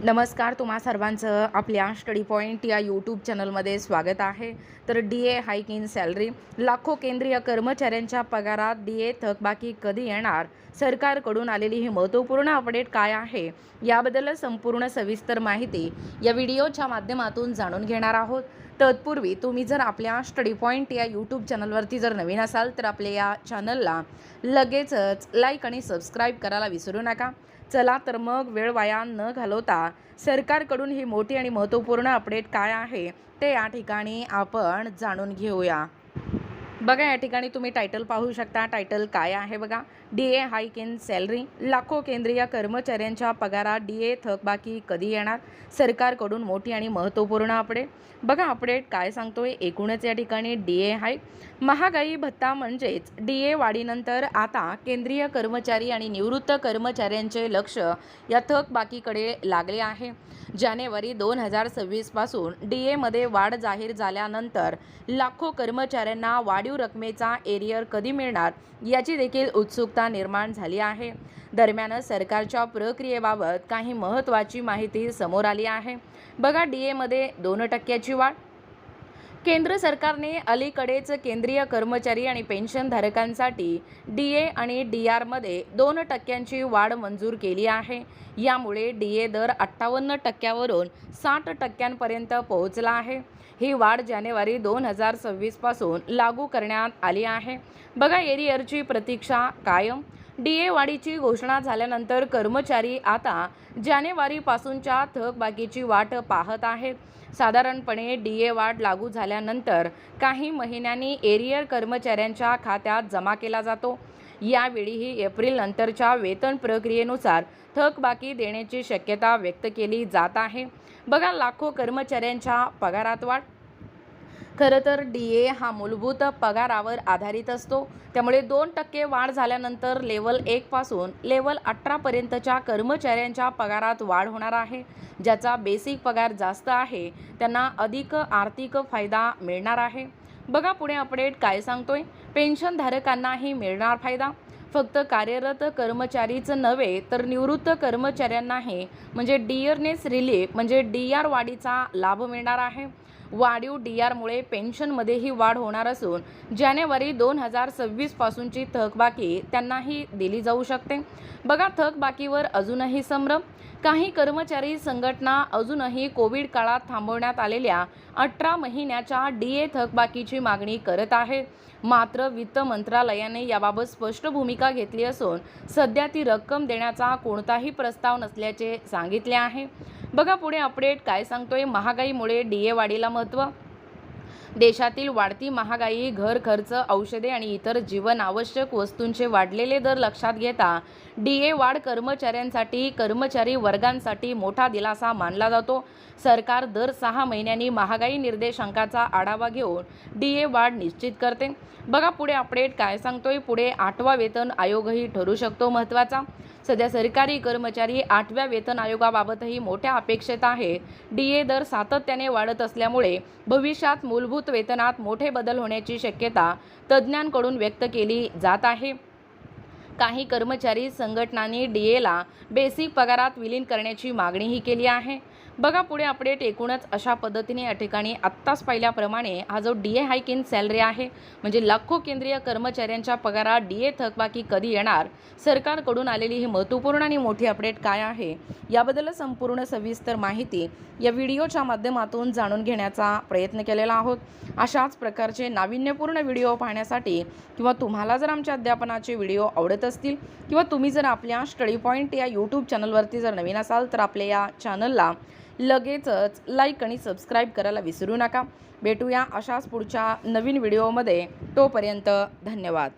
नमस्कार, तुम्हा सर्वांचं आपल्या स्टडी पॉईंट या यूट्यूब चॅनलमध्ये स्वागत आहे. तर DA हाईक इन सॅलरी, लाखो केंद्रीय कर्मचाऱ्यांच्या पगारात DA थकबाकी कधी येणार? सरकारकडून आलेली ही महत्त्वपूर्ण अपडेट काय आहे, याबद्दल संपूर्ण सविस्तर माहिती या व्हिडिओच्या माध्यमातून जाणून घेणार आहोत. तत्पूर्वी तुम्ही जर आपल्या स्टडी पॉईंट या यूट्यूब चॅनलवरती जर नवीन असाल तर आपल्या या चॅनलला लगेचच लाईक आणि सबस्क्राईब करायला विसरू नका. चला तर मग वेळ वाया न घालवता सरकारकडून ही मोठी आणि महत्त्वपूर्ण अपडेट काय आहे ते या ठिकाणी आपण जाणून घेऊया. बघा, या ठिकाणी तुम्ही टायटल पाहू शकता. टायटल काय आहे बघा, DA हाईक इन सॅलरी, लाखो केंद्रीय कर्मचाऱ्यांच्या पगारात DA थकबाकी कधी येणार? सरकारकडून मोठी आणि महत्त्वपूर्ण अपडेट. बघा, अपडेट काय सांगतोय. एकूणच या ठिकाणी DA हाईक, महागाई भत्ता म्हणजेच DA वाढीनंतर आता केंद्रीय कर्मचारी आणि निवृत्त कर्मचाऱ्यांचे लक्ष या थकबाकीकडे लागले आहे. जानेवारी 2026 पासून DA मध्ये वाढ जाहीर झाल्यानंतर लाखो कर्मचाऱ्यांना वाढीव रकमेचा एरियर कधी मिळणार याची देखील उत्सुकता निर्माण झाली आहे. दरम्यान सरकारच्या प्रक्रियेबाबत काही महत्त्वाची माहिती समोर आली आहे. बघा, DA मध्ये 2% वाढ. केंद्र सरकारने अलीकडेच केंद्रीय कर्मचारी आणि पेन्शनधारकांसाठी DA आणि DR मध्ये 2% वाढ मंजूर केली आहे. यामुळे DA दर 58% वरून 60% पोहोचला आहे. ही वाढ जानेवारी 2026 पासून लागू करण्यात आली आहे. बघा, एरियरची प्रतीक्षा कायम. DA वाढीची घोषणा झाल्यानंतर कर्मचारी आता जानेवारीपासूनच्या थकबाकीची वाट पाहत आहेत. साधारणपणे DA वाढ लागू झाल्यानंतर काही महिन्यांनी एरियर कर्मचाऱ्यांच्या खात्यात जमा केला जातो. यावेळीही एप्रिल नंतरच्या वेतन प्रक्रियेनुसार थकबाकी देण्याची शक्यता व्यक्त केली जात आहे. बघा, लाखो कर्मचाऱ्यांच्या पगारात वाढ. खरं तर DA हा मूलभूत पगारावर आधारित असतो, त्यामुळे 2% वाढ झाल्यानंतर लेवल 1 पासून लेवल 18 पर्यंतच्या कर्मचाऱ्यांच्या पगारात वाढ होणार आहे. ज्याचा बेसिक पगार जास्त आहे त्यांना अधिक आर्थिक फायदा मिळणार आहे. बघा, पुढे अपडेट काय सांगतोय. पेन्शनधारकांनाही मिळणार फायदा. फक्त कार्यरत कर्मचारीच नव्हे तर निवृत्त कर्मचाऱ्यांनाही म्हणजे डिअरनेस रिलीफ म्हणजे DR वाढीचा लाभ मिळणार आहे. वाढीव DR मुळे पेन्शनमध्येही वाढ होणार असून जानेवारी 2026 पासूनची थकबाकी त्यांनाही दिली जाऊ शकते. बघा, थकबाकीवर अजूनही संभ्रम. काही कर्मचारी संघटना अजूनही कोविड काळात थांबवण्यात आलेल्या 18 महिन्याच्या DA थकबाकीची मागणी करत आहेत. मात्र वित्त मंत्रालयाने याबाबत स्पष्ट भूमिका घेतली असून सध्या ती रक्कम देण्याचा कोणताही प्रस्ताव नसल्याचे सांगितले आहे. बघा, पुढे अपडेट काय सांगतोय. महागाईमुळे DA वाढीला महत्त्व. देशातील वाढती महागाई, घर खर्च, औषधे आणि इतर जीवनावश्यक वस्तूंचे वाढलेले दर लक्षात घेता DA वाढ कर्मचाऱ्यांसाठी कर्मचारी वर्गांसाठी मोठा दिलासा मानला जातो. सरकार दर 6 महिन्यांनी महागाई निर्देशांकाचा आढावा घेऊन DA वाढ निश्चित करते. बघा, पुढे अपडेट काय सांगतोय. पुढे 8वा वेतन आयोगही ठरू शकतो महत्त्वाचा. सध्या सरकारी कर्मचारी 8व्या वेतन आयोगाबाबतही मोठ्या अपेक्षित आहे. DA दर सातत्याने वाढत असल्यामुळे भविष्यात मूलभूत वेतनात मोठे बदल होण्याची शक्यता तज्ज्ञांकडून व्यक्त केली जात आहे. काही कर्मचारी संघटनांनी DA ला बेसिक पगारात विलीन करण्याची मागणीही केली आहे. बघा, पुढे अपडेट. एकूणच अशा पद्धतीने या ठिकाणी आत्ताच पाहिल्याप्रमाणे हा जो DA हाईक इन सॅलरी आहे म्हणजे लाखो केंद्रीय कर्मचाऱ्यांच्या पगारात DA थकबाकी कधी येणार, सरकारकडून आलेली ही महत्त्वपूर्ण आणि मोठी अपडेट काय आहे याबद्दल संपूर्ण सविस्तर माहिती या व्हिडिओच्या माध्यमातून जाणून घेण्याचा प्रयत्न केलेला आहोत. अशाच प्रकारचे नाविन्यपूर्ण व्हिडिओ पाहण्यासाठी किंवा तुम्हाला जर आमच्या अध्यापनाचे व्हिडिओ आवडत असतील किंवा तुम्ही जर आपल्या स्टडी पॉईंट या यूट्यूब चॅनलवरती जर नवीन असाल तर आपल्या या चॅनलला लगेचच लाईक आणि सबस्क्राईब करायला विसरू नका. भेटूया अशाच पुढच्या नवीन व्हिडिओमध्ये. तोपर्यंत धन्यवाद.